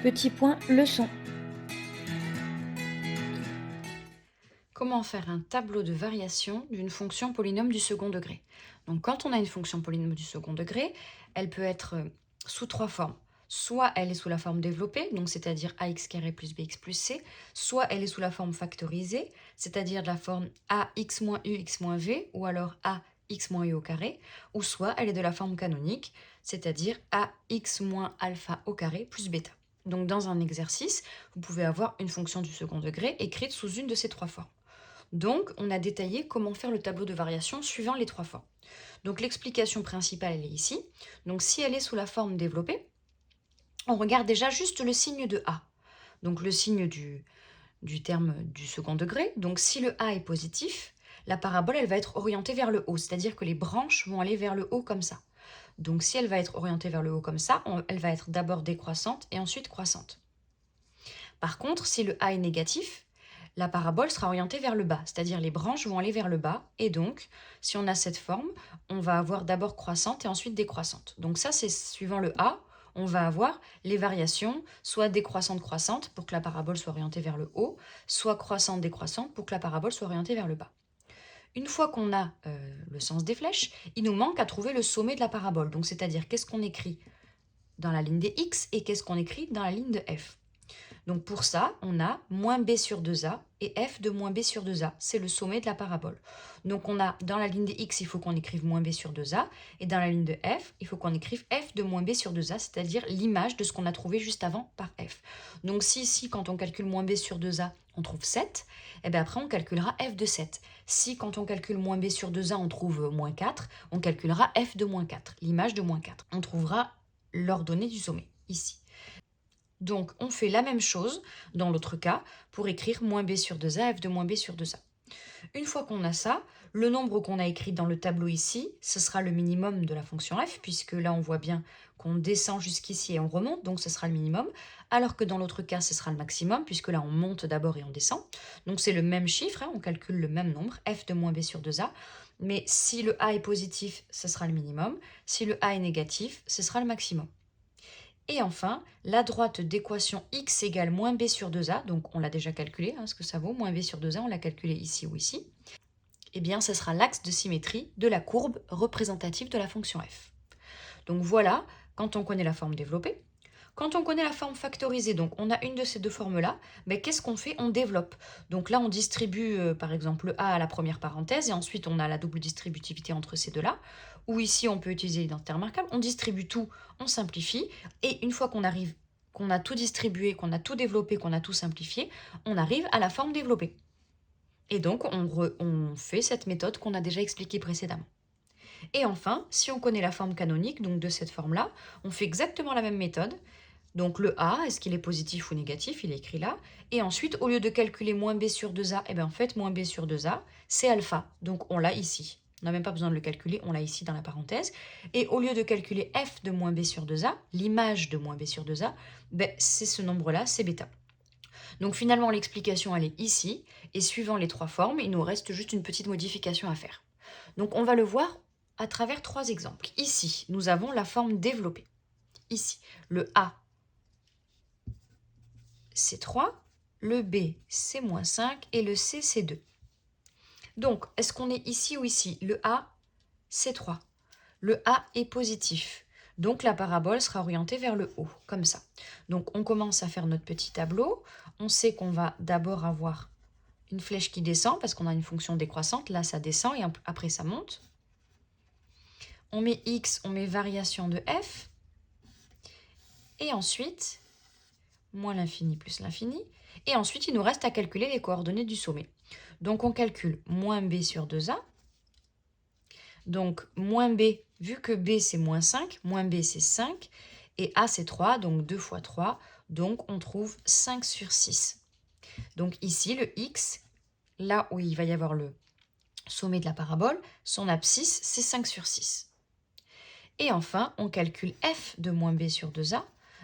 Petit point leçon. Comment faire un tableau de variation d'une fonction polynôme du second degré? Donc quand on a une fonction polynôme du second degré, elle peut être sous trois formes. Soit elle est sous la forme développée, donc c'est-à-dire ax carré plus bx plus c, soit elle est sous la forme factorisée, c'est-à-dire de la forme ax moins u x moins v, ou alors ax moins u au carré, ou soit elle est de la forme canonique, c'est-à-dire ax moins alpha au carré plus bêta. Donc dans un exercice, vous pouvez avoir une fonction du second degré écrite sous une de ces trois formes. Donc, on a détaillé comment faire le tableau de variation suivant les trois formes. Donc, l'explication principale, elle est ici. Donc, si elle est sous la forme développée, on regarde déjà juste le signe de A. Donc, le signe du terme du second degré. Donc, si le A est positif, la parabole, elle va être orientée vers le haut, c'est-à-dire que les branches vont aller vers le haut comme ça. Donc, si elle va être orientée vers le haut comme ça, elle va être d'abord décroissante et ensuite croissante. Par contre, si le A est négatif, la parabole sera orientée vers le bas, c'est-à-dire les branches vont aller vers le bas, et donc, si on a cette forme, on va avoir d'abord croissante et ensuite décroissante. Donc ça, c'est suivant le A, on va avoir les variations, soit décroissante-croissante pour que la parabole soit orientée vers le haut, soit croissante-décroissante pour que la parabole soit orientée vers le bas. Une fois qu'on a le sens des flèches, il nous manque à trouver le sommet de la parabole, donc c'est-à-dire qu'est-ce qu'on écrit dans la ligne des X et qu'est-ce qu'on écrit dans la ligne de F. Donc pour ça, on a moins b sur 2a et f de moins b sur 2a. C'est le sommet de la parabole. Donc on a dans la ligne de x, il faut qu'on écrive moins b sur 2a. Et dans la ligne de f, il faut qu'on écrive f de moins b sur 2a, c'est-à-dire l'image de ce qu'on a trouvé juste avant par f. Donc si ici, quand on calcule moins b sur 2a, on trouve 7, et bien après on calculera f de 7. Si quand on calcule moins b sur 2a, on trouve moins 4, on calculera f de moins 4, l'image de moins 4. On trouvera l'ordonnée du sommet, ici. Donc, on fait la même chose dans l'autre cas pour écrire moins b sur 2a, f de moins b sur 2a. Une fois qu'on a ça, le nombre qu'on a écrit dans le tableau ici, ce sera le minimum de la fonction f, puisque là, on voit bien qu'on descend jusqu'ici et on remonte, donc ce sera le minimum, alors que dans l'autre cas, ce sera le maximum, puisque là, on monte d'abord et on descend. Donc, c'est le même chiffre, on calcule le même nombre, f de moins b sur 2a, mais si le a est positif, ce sera le minimum, si le a est négatif, ce sera le maximum. Et enfin, la droite d'équation x égale moins b sur 2a, donc on l'a déjà calculé, ce que ça vaut, moins b sur 2a, on l'a calculé ici ou ici, eh bien ce sera l'axe de symétrie de la courbe représentative de la fonction f. Donc voilà, quand on connaît la forme développée. Quand on connaît la forme factorisée, donc on a une de ces deux formes-là, mais qu'est-ce qu'on fait? On développe. Donc là, on distribue par exemple le a à la première parenthèse, et ensuite on a la double distributivité entre ces deux-là, ou ici on peut utiliser l'identité remarquable, on distribue tout, on simplifie, et une fois qu'on arrive, qu'on a tout distribué, qu'on a tout développé, qu'on a tout simplifié, on arrive à la forme développée. Et donc on fait cette méthode qu'on a déjà expliquée précédemment. Et enfin, si on connaît la forme canonique, donc de cette forme-là, on fait exactement la même méthode. Donc le A, est-ce qu'il est positif ou négatif? Il est écrit là. Et ensuite, au lieu de calculer moins b sur 2a, eh bien en fait, moins b sur 2a, c'est alpha. Donc on l'a ici. On n'a même pas besoin de le calculer, on l'a ici dans la parenthèse. Et au lieu de calculer f de moins b sur 2a, l'image de moins b sur 2a, ben, c'est ce nombre-là, c'est bêta. Donc finalement, l'explication, elle est ici. Et suivant les trois formes, il nous reste juste une petite modification à faire. Donc on va le voir à travers trois exemples. Ici, nous avons la forme développée. Ici, le A, c'est 3, le B, c'est moins 5 et le C, c'est 2. Donc, est-ce qu'on est ici ou ici? Le A, c'est 3. Le A est positif. Donc, la parabole sera orientée vers le haut, comme ça. Donc, on commence à faire notre petit tableau. On sait qu'on va d'abord avoir une flèche qui descend parce qu'on a une fonction décroissante. Là, ça descend et après, ça monte. On met X, on met variation de F. Et ensuite, moins l'infini plus l'infini. Et ensuite, il nous reste à calculer les coordonnées du sommet. Donc, on calcule moins b sur 2a. Donc, moins b, vu que b c'est moins 5, moins b c'est 5, et a c'est 3, donc 2 fois 3, donc on trouve 5 sur 6. Donc ici, le x, là où il va y avoir le sommet de la parabole, son abscisse, c'est 5 sur 6. Et enfin, on calcule f de moins b sur 2a,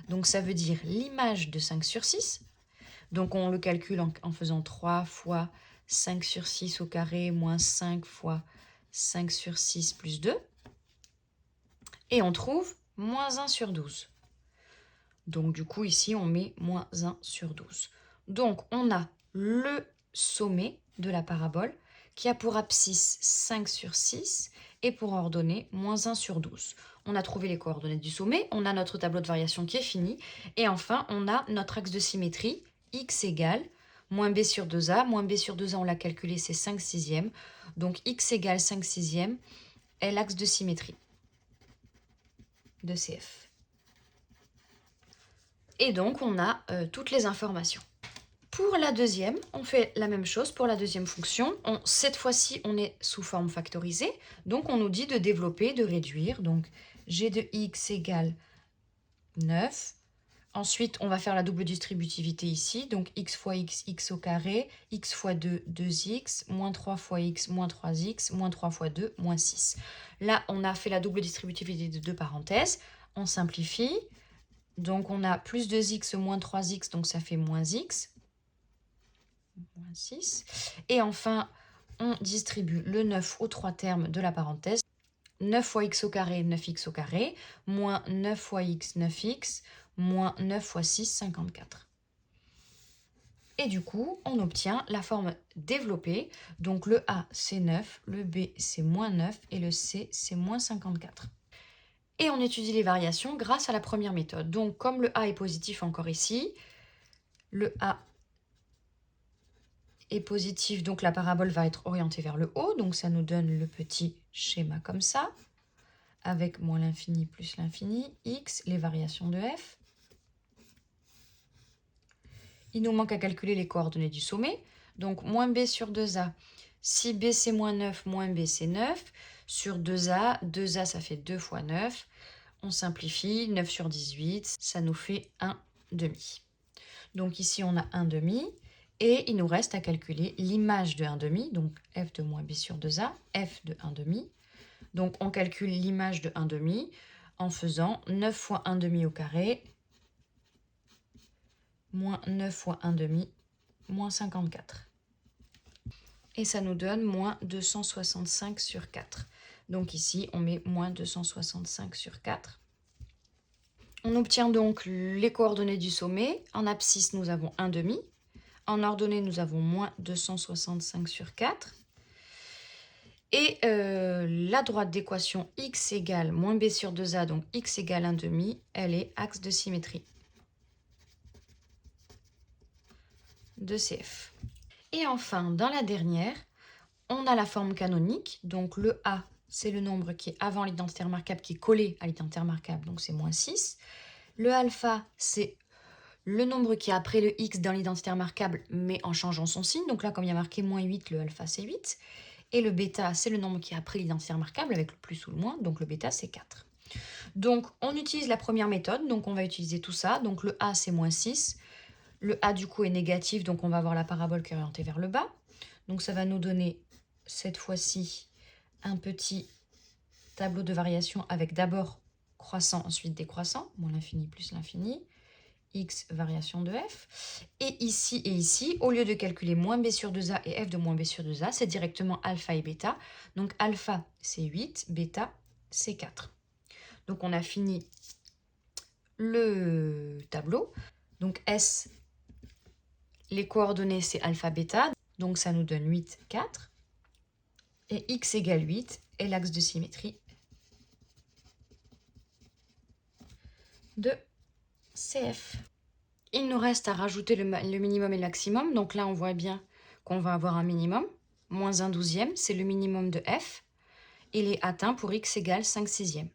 donc ça veut dire l'image de 5 sur 6. Donc on le calcule en faisant 3 fois 5 sur 6 au carré moins 5 fois 5 sur 6 plus 2. Et on trouve moins 1 sur 12. Donc du coup, ici, on met moins 1 sur 12. Donc on a le sommet de la parabole qui a pour abscisse 5 sur 6 et pour ordonnée moins 1 sur 12. On a trouvé les coordonnées du sommet, on a notre tableau de variation qui est fini, et enfin on a notre axe de symétrie, x égale moins b sur 2a, moins b sur 2a on l'a calculé, c'est 5 sixièmes, donc x égale 5 sixièmes est l'axe de symétrie de CF. Et donc on a toutes les informations. Pour la deuxième, on fait la même chose pour la deuxième fonction. Cette fois-ci, on est sous forme factorisée. Donc, on nous dit de développer, de réduire. Donc, g de x égale 9. Ensuite, on va faire la double distributivité ici. Donc, x fois x, x au carré, x fois 2, 2x, moins 3 fois x, moins 3x, moins 3 fois 2, moins 6. Là, on a fait la double distributivité de deux parenthèses. On simplifie. Donc, on a plus 2x moins 3x, donc ça fait moins x. Moins 6. Et enfin, on distribue le 9 aux trois termes de la parenthèse. 9 fois x au carré, 9x au carré, moins 9 fois x, 9x, moins 9 fois 6, 54. Et du coup, on obtient la forme développée. Donc le A, c'est 9, le B, c'est moins 9 et le C, c'est moins 54. Et on étudie les variations grâce à la première méthode. Donc comme le A est positif encore ici, le A est positif, donc la parabole va être orientée vers le haut, donc ça nous donne le petit schéma comme ça, avec moins l'infini plus l'infini, x, les variations de f. Il nous manque à calculer les coordonnées du sommet, donc moins b sur 2a, si b c'est moins 9, moins b c'est 9, sur 2a, 2a ça fait 2 fois 9, on simplifie, 9 sur 18, ça nous fait 1 demi. Donc ici on a 1 demi, et il nous reste à calculer l'image de 1 demi, donc f de moins b sur 2a, f de 1 demi. Donc on calcule l'image de 1 demi en faisant 9 fois 1 demi au carré, moins 9 fois 1 demi, moins 54. Et ça nous donne moins 265 sur 4. Donc ici, on met moins 265 sur 4. On obtient donc les coordonnées du sommet. En abscisse, nous avons 1 demi. En ordonnée, nous avons moins 265 sur 4. Et la droite d'équation x égale moins b sur 2a, donc x égale 1 demi, elle est axe de symétrie de CF. Et enfin, dans la dernière, on a la forme canonique. Donc le A, c'est le nombre qui est avant l'identité remarquable, qui est collé à l'identité remarquable, donc c'est moins 6. Le alpha, c'est le nombre qui est après le x dans l'identité remarquable, mais en changeant son signe. Donc là, comme il y a marqué moins 8, le alpha, c'est 8. Et le bêta, c'est le nombre qui est après l'identité remarquable, avec le plus ou le moins. Donc le bêta, c'est 4. Donc on utilise la première méthode. Donc on va utiliser tout ça. Donc le A, c'est moins 6. Le A, du coup, est négatif. Donc on va avoir la parabole qui est orientée vers le bas. Donc ça va nous donner, cette fois-ci, un petit tableau de variation avec d'abord croissant, ensuite décroissant. Moins l'infini plus l'infini. X variation de f. Et ici, au lieu de calculer moins b sur 2a et f de moins b sur 2a, c'est directement alpha et bêta. Donc alpha, c'est 8, bêta, c'est 4. Donc on a fini le tableau. Donc S, les coordonnées, c'est alpha, bêta. Donc ça nous donne 8, 4. Et x égale 8 est l'axe de symétrie de CF. Il nous reste à rajouter le minimum et le maximum. Donc là, on voit bien qu'on va avoir un minimum. Moins 1 douzième, c'est le minimum de f. Il est atteint pour x égale 5 sixièmes.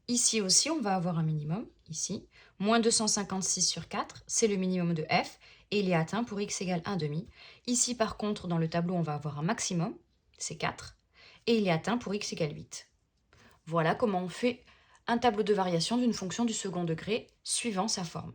Ici aussi, on va avoir un minimum, ici. Moins 256 sur 4, c'est le minimum de f. Et il est atteint pour x égale 1 demi. Ici, par contre, dans le tableau, on va avoir un maximum, c'est 4. Et il est atteint pour x égale 8. Voilà comment on fait un tableau de variation d'une fonction du second degré suivant sa forme.